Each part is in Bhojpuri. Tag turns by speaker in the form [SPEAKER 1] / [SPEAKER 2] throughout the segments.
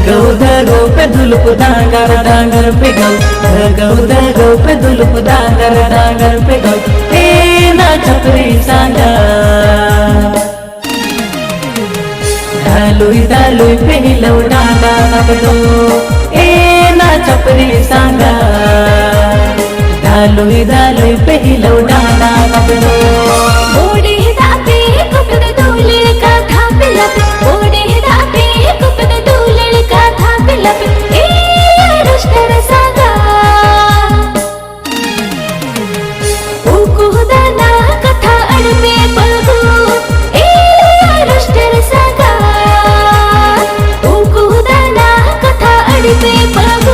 [SPEAKER 1] धगो पे दुलुप डांगर डांगर पे धगो पे दुलुप डांगर डांगर पे ए ना छपरी सांगा दालुई पे हिलौ डांगा नबदो ए ना छपरी सांगा दालुई पे हिलौ डांगा नबदो
[SPEAKER 2] ओडे दाते कुपद दूलड़ का था पिलप ओडे दाते कुपद दूलड़ का था पिलप ए रुष्टर सांगा ओ कुहदाना कथा अड़मे पगो ए रुष्टर सांगा ओ कुहदाना कथा अड़मे पगो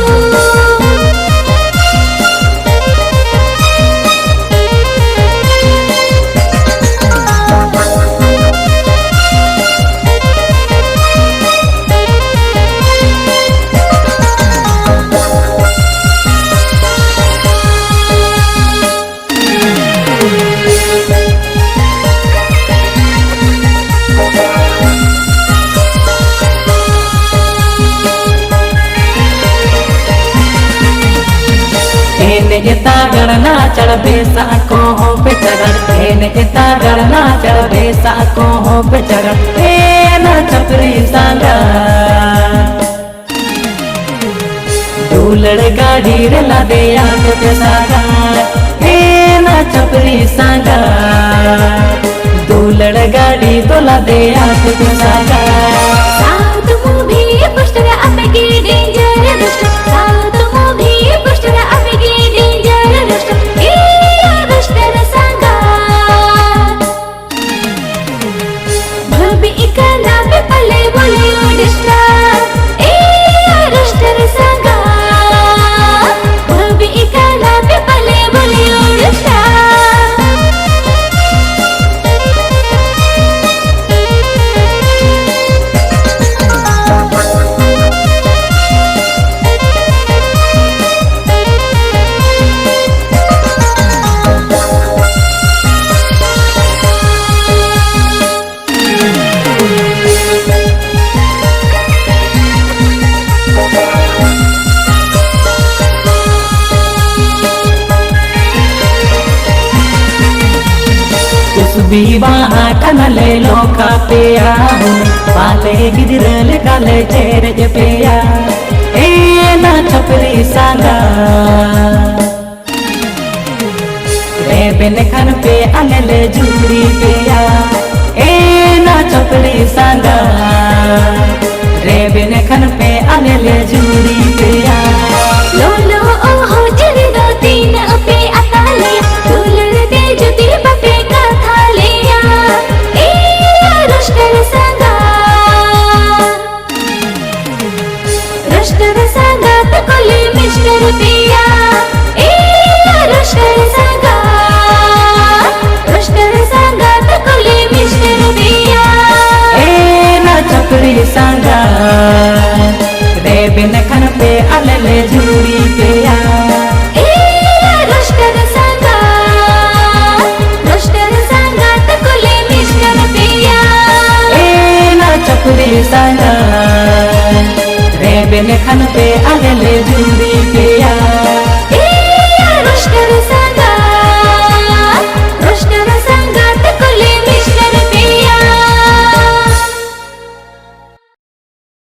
[SPEAKER 1] गणना चढ़ बेसा को हो बेचगड़ एता गणना चढ़ बेसा को हो बेचगड़ ए ना छपरी सांगा दूलड़ गाड़ी रे ला दे आग पे सांगा ए ना छपरी सांगा दूलड़ गाड़ी तो ला दे आग पे सांगा
[SPEAKER 2] साउथ मूवी पुष्टर अपगे डेंजर दुष्ट साउथ मूवी पुष्टर अपगे डेंजर दुष्ट ए रुष्टर सांगा भबी इकला पे पले बोले ओडिस्टा ए रुष्टर सांगा भबी इकला पे पले बोले ओडिस्टा
[SPEAKER 1] विवाह कनले लोका पेया पाले गिदिरले काले चेरे जे पेया ए ना छपरी सांगा रे बेन खन पे अनले जूरी पेया ए ना छपरी सांगा रे बेन खन पे अनले जूरी पेया
[SPEAKER 2] लो लो ओ हो जरी दो तीन पे अताले दूलड़ दे जुती बपे का थालिया ए रुष्टर सांगा तो कोले मिस्टर पिया ए रुष्टर सांगा तो कोले मिस्टर पिया
[SPEAKER 1] ए ना छपरी सांगा रे बिन खन पे अलले जूरी पेया
[SPEAKER 2] रुष्टर सांगा तो कोले मिस्टर पिया
[SPEAKER 1] ए ना छपरी सांगा रे बिन खन पे अलले जूरी पेया।